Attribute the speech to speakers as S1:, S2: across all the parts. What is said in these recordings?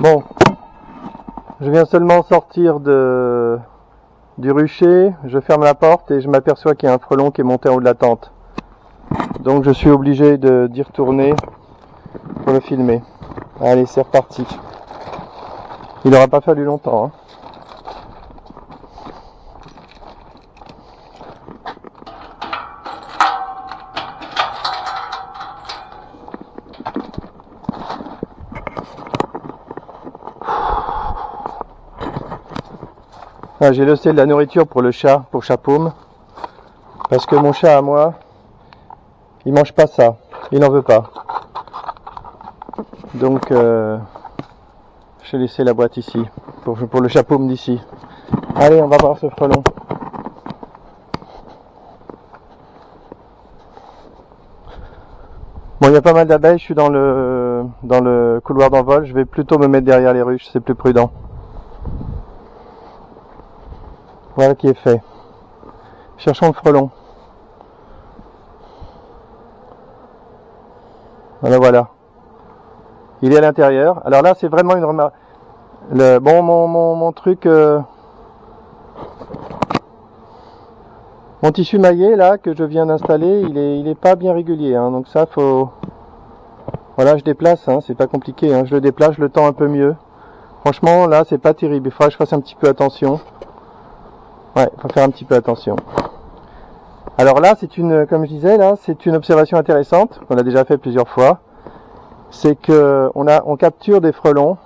S1: Bon, je viens seulement sortir du rucher, je ferme la porte et je m'aperçois qu'il y a un frelon qui est monté en haut de la tente. Donc je suis obligé d'y retourner pour le filmer. Allez, c'est reparti. Il n'aura pas fallu longtemps, hein. Ah, j'ai laissé de la nourriture pour le chat, pour Chapaume, parce que mon chat à moi, il mange pas ça, il n'en veut pas. Donc j'ai laissé la boîte ici, pour le Chapaume d'ici. Allez, on va voir ce frelon. Bon, il y a pas mal d'abeilles, je suis dans le couloir d'envol, je vais plutôt me mettre derrière les ruches, c'est plus prudent. Voilà qui est fait. Cherchons le frelon. Voilà. Il est à l'intérieur. Alors là, c'est vraiment une remarque. Bon, mon truc, mon tissu maillé là que je viens d'installer, il est pas bien régulier, hein, donc ça faut. Voilà, je déplace, hein, c'est pas compliqué, hein, je le déplace, je le tends un peu mieux. Franchement, là, c'est pas terrible. Il faudra que je fasse un petit peu attention. Ouais, faut faire un petit peu attention. Alors là, comme je disais, là, c'est une observation intéressante qu'on a déjà fait plusieurs fois. C'est que on capture des frelons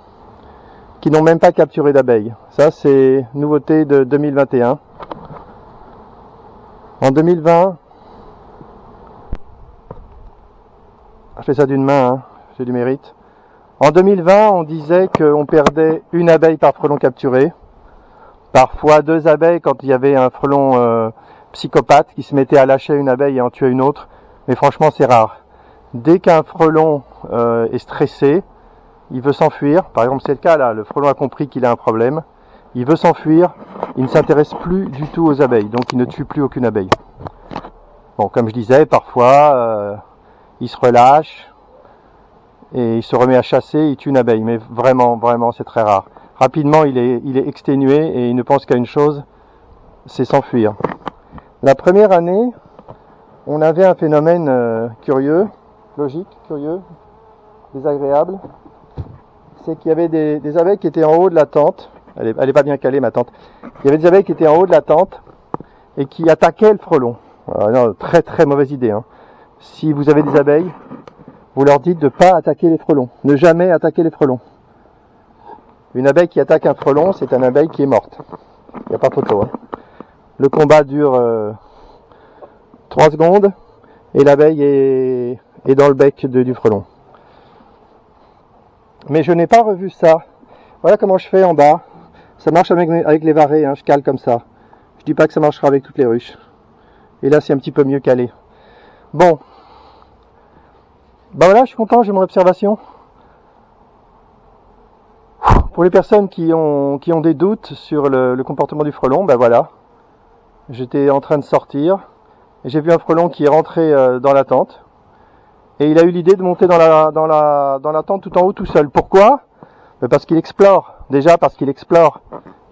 S1: qui n'ont même pas capturé d'abeilles. Ça, c'est nouveauté de 2021. En 2020, je fais ça d'une main, hein, j'ai du mérite. En 2020, on disait qu'on perdait une abeille par frelon capturé. Parfois 2 abeilles quand il y avait un frelon psychopathe qui se mettait à lâcher une abeille et en tuer une autre. Mais franchement, c'est rare. Dès qu'un frelon est stressé, il veut s'enfuir. Par exemple, c'est le cas là, le frelon a compris qu'il a un problème. Il veut s'enfuir, il ne s'intéresse plus du tout aux abeilles, donc il ne tue plus aucune abeille. Bon, comme je disais, parfois, il se relâche et il se remet à chasser, il tue une abeille. Mais vraiment, c'est très rare. Rapidement, il est exténué et il ne pense qu'à une chose, c'est s'enfuir. La première année, on avait un phénomène curieux, logique, curieux, désagréable. C'est qu'il y avait des abeilles qui étaient en haut de la tente. Elle est pas bien calée, ma tente. Il y avait des abeilles qui étaient en haut de la tente et qui attaquaient le frelon. Alors, non, très mauvaise idée, hein. Si vous avez des abeilles, vous leur dites de ne pas attaquer les frelons. Ne jamais attaquer les frelons. Une abeille qui attaque un frelon, c'est une abeille qui est morte. Il n'y a pas photo, hein. Le combat dure 3 secondes et l'abeille est dans le bec du frelon. Mais je n'ai pas revu ça. Voilà comment je fais en bas. Ça marche avec les varets, hein, je cale comme ça. Je dis pas que ça marchera avec toutes les ruches. Et là, c'est un petit peu mieux calé. Bon. Ben voilà, je suis content, j'ai mon observation. Pour les personnes qui ont des doutes sur le comportement du frelon, ben voilà. J'étais en train de sortir et j'ai vu un frelon qui est rentré dans la tente. Et il a eu l'idée de monter dans la tente tout en haut tout seul. Pourquoi? Parce qu'il explore. Déjà parce qu'il explore.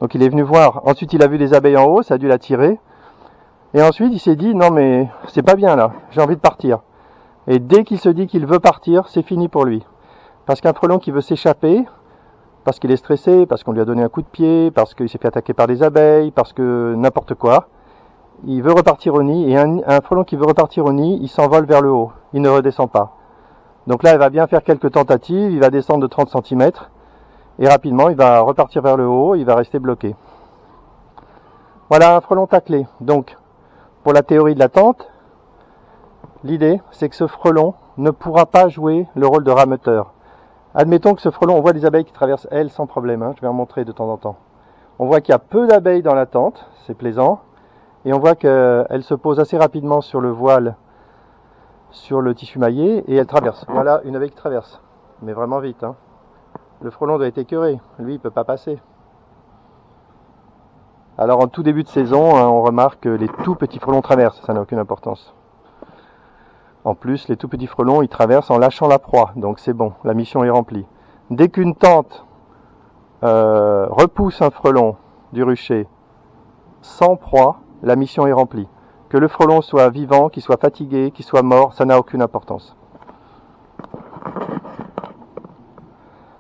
S1: Donc il est venu voir. Ensuite il a vu des abeilles en haut, ça a dû l'attirer. Et ensuite il s'est dit non mais c'est pas bien là, j'ai envie de partir. Et dès qu'il se dit qu'il veut partir, c'est fini pour lui. Parce qu'un frelon qui veut s'échapper, parce qu'il est stressé, parce qu'on lui a donné un coup de pied, parce qu'il s'est fait attaquer par des abeilles, parce que n'importe quoi, il veut repartir au nid, et un frelon qui veut repartir au nid, il s'envole vers le haut, il ne redescend pas. Donc là, il va bien faire quelques tentatives, il va descendre de 30 cm, et rapidement, il va repartir vers le haut, il va rester bloqué. Voilà un frelon taclé. Donc, pour la théorie de la tente, l'idée, c'est que ce frelon ne pourra pas jouer le rôle de rameuteur. Admettons que ce frelon, on voit des abeilles qui traversent, elles, sans problème, hein, je vais en montrer de temps en temps. On voit qu'il y a peu d'abeilles dans la tente, c'est plaisant. Et on voit qu'elle se pose assez rapidement sur le voile, sur le tissu maillé, et elle traverse. Voilà une abeille qui traverse, mais vraiment vite, hein. Le frelon doit être écœuré, lui il ne peut pas passer. Alors en tout début de saison, hein, on remarque que les tout petits frelons traversent, ça n'a aucune importance. En plus, les tout petits frelons, ils traversent en lâchant la proie, donc c'est bon, la mission est remplie. Dès qu'une tente repousse un frelon du rucher sans proie, la mission est remplie. Que le frelon soit vivant, qu'il soit fatigué, qu'il soit mort, ça n'a aucune importance.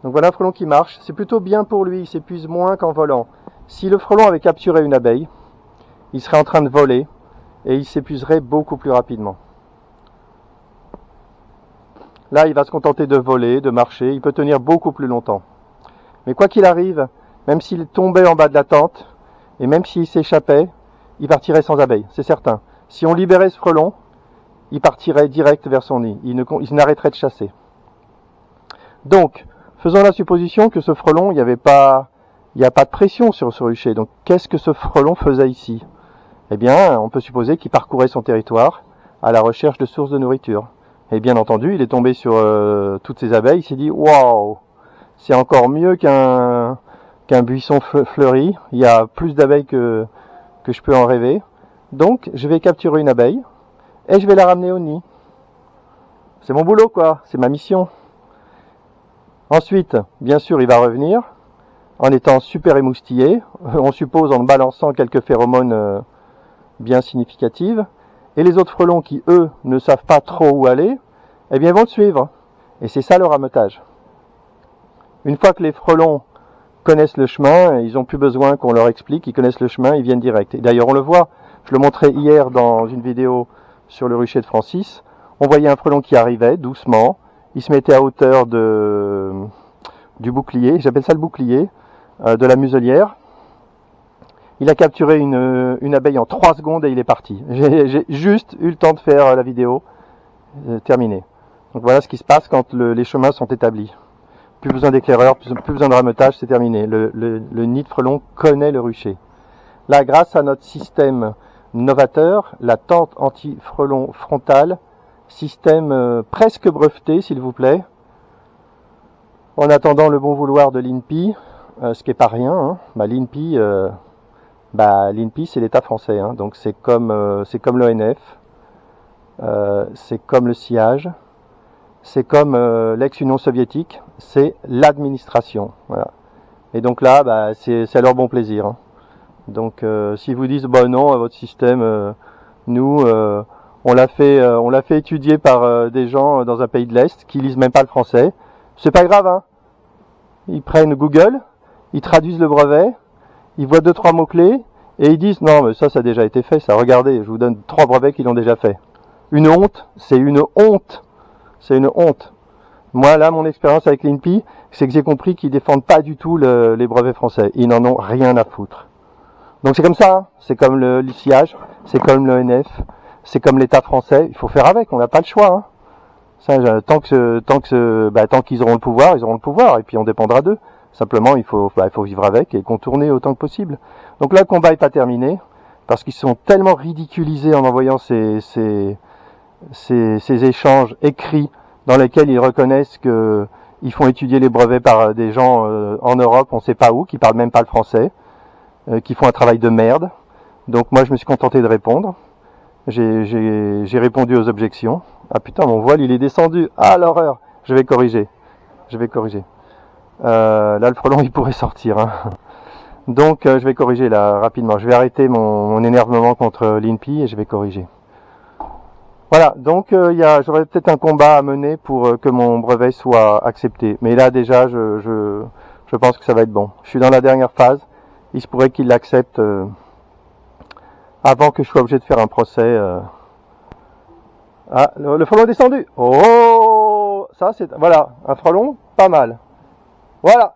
S1: Donc voilà un frelon qui marche, c'est plutôt bien pour lui, il s'épuise moins qu'en volant. Si le frelon avait capturé une abeille, il serait en train de voler et il s'épuiserait beaucoup plus rapidement. Là, il va se contenter de voler, de marcher, il peut tenir beaucoup plus longtemps. Mais quoi qu'il arrive, même s'il tombait en bas de la tente, et même s'il s'échappait, il partirait sans abeille, c'est certain. Si on libérait ce frelon, il partirait direct vers son nid, il n'arrêterait de chasser. Donc, faisons la supposition que ce frelon, il n'y a pas de pression sur ce rucher. Donc, qu'est-ce que ce frelon faisait ici? Eh bien, on peut supposer qu'il parcourait son territoire à la recherche de sources de nourriture. Et bien entendu, il est tombé sur toutes ces abeilles, il s'est dit « Waouh, c'est encore mieux qu'un buisson fleuri, il y a plus d'abeilles que je peux en rêver. Donc, je vais capturer une abeille et je vais la ramener au nid. C'est mon boulot, quoi, c'est ma mission. » Ensuite, bien sûr, il va revenir en étant super émoustillé, on suppose en balançant quelques phéromones bien significatives. Et les autres frelons qui, eux, ne savent pas trop où aller, eh bien, ils vont le suivre. Et c'est ça le rameutage. Une fois que les frelons connaissent le chemin, ils n'ont plus besoin qu'on leur explique, ils connaissent le chemin, ils viennent direct. Et d'ailleurs, on le voit, je le montrais hier dans une vidéo sur le rucher de Francis, on voyait un frelon qui arrivait doucement, il se mettait à hauteur du bouclier, j'appelle ça le bouclier, de la muselière. Il a capturé une abeille en 3 secondes et il est parti. J'ai juste eu le temps de faire la vidéo. Terminé. Donc voilà ce qui se passe quand les chemins sont établis. Plus besoin d'éclaireur, plus besoin de rameutage, c'est terminé. Le nid de frelon connaît le rucher. Là, grâce à notre système novateur, la tente anti-frelon frontale, système presque breveté, s'il vous plaît, en attendant le bon vouloir de l'INPI, ce qui n'est pas rien. Hein. L'INPI, c'est l'État français, hein, donc c'est comme l'ONF, c'est comme le SIAG, c'est comme l'ex-Union soviétique, c'est l'administration. Voilà. Et donc là, c'est à leur bon plaisir. Hein. Donc s'ils vous disent non, votre système, nous, on l'a fait étudier par des gens dans un pays de l'Est qui lisent même pas le français, c'est pas grave. Hein. Ils prennent Google, ils traduisent le brevet. Ils voient 2-3 mots-clés et ils disent « Non, mais ça a déjà été fait, ça. Regardez, je vous donne 3 brevets qui l'ont déjà fait. » Une honte, c'est une honte. C'est une honte. Moi, là, mon expérience avec l'INPI, c'est que j'ai compris qu'ils défendent pas du tout les brevets français. Ils n'en ont rien à foutre. Donc c'est comme ça, hein. C'est comme le SIAG, c'est comme l'ONF, c'est comme l'État français. Il faut faire avec, on n'a pas le choix. Hein. Ça, tant qu'ils auront le pouvoir, ils auront le pouvoir et puis on dépendra d'eux. Simplement, il faut vivre avec et contourner autant que possible. Donc là, le combat n'est pas terminé, parce qu'ils sont tellement ridiculisés en envoyant ces échanges écrits dans lesquels ils reconnaissent qu'ils font étudier les brevets par des gens en Europe, on ne sait pas où, qui parlent même pas le français, qui font un travail de merde. Donc moi, je me suis contenté de répondre. J'ai répondu aux objections. Ah putain, mon voile, il est descendu. Ah, l'horreur. Je vais corriger. Là, le frelon, il pourrait sortir. Hein. Donc, je vais corriger là rapidement. Je vais arrêter mon énervement contre l'INPI et je vais corriger. Voilà, donc j'aurais peut-être un combat à mener pour que mon brevet soit accepté. Mais là, déjà, je pense que ça va être bon. Je suis dans la dernière phase. Il se pourrait qu'il l'accepte avant que je sois obligé de faire un procès. Ah, le frelon est descendu. Oh, ça c'est voilà, un frelon, pas mal. Voilà,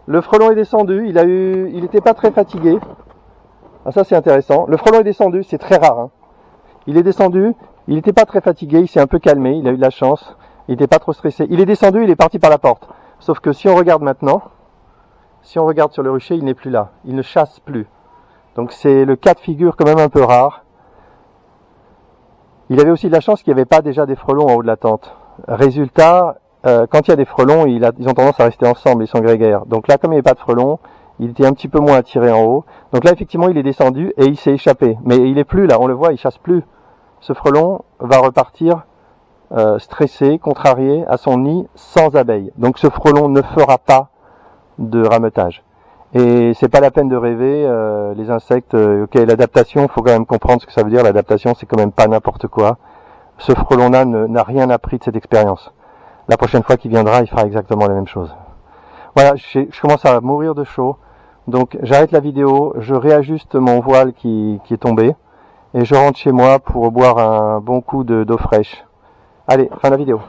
S1: le frelon est descendu, il était pas très fatigué. Ah, ça c'est intéressant. Le frelon est descendu, c'est très rare. Hein. Il est descendu, il n'était pas très fatigué, il s'est un peu calmé, il a eu de la chance, il n'était pas trop stressé. Il est descendu, il est parti par la porte. Sauf que si on regarde maintenant, si on regarde sur le rucher, il n'est plus là, il ne chasse plus. Donc c'est le cas de figure quand même un peu rare. Il avait aussi de la chance qu'il n'y avait pas déjà des frelons en haut de la tente. Résultat, quand il y a des frelons, ils ont tendance à rester ensemble, ils sont grégaires. Donc là, comme il n'y avait pas de frelons, il était un petit peu moins attiré en haut. Donc là, effectivement, il est descendu et il s'est échappé. Mais il est plus là, on le voit, il chasse plus. Ce frelon va repartir stressé, contrarié à son nid sans abeilles. Donc ce frelon ne fera pas de rameutage. Et c'est pas la peine de rêver, les insectes, ok, l'adaptation, faut quand même comprendre ce que ça veut dire, l'adaptation c'est quand même pas n'importe quoi. Ce frelon-là n'a rien appris de cette expérience. La prochaine fois qu'il viendra, il fera exactement la même chose. Voilà, je commence à mourir de chaud, donc j'arrête la vidéo, je réajuste mon voile qui est tombé, et je rentre chez moi pour boire un bon coup d'eau fraîche. Allez, fin de la vidéo.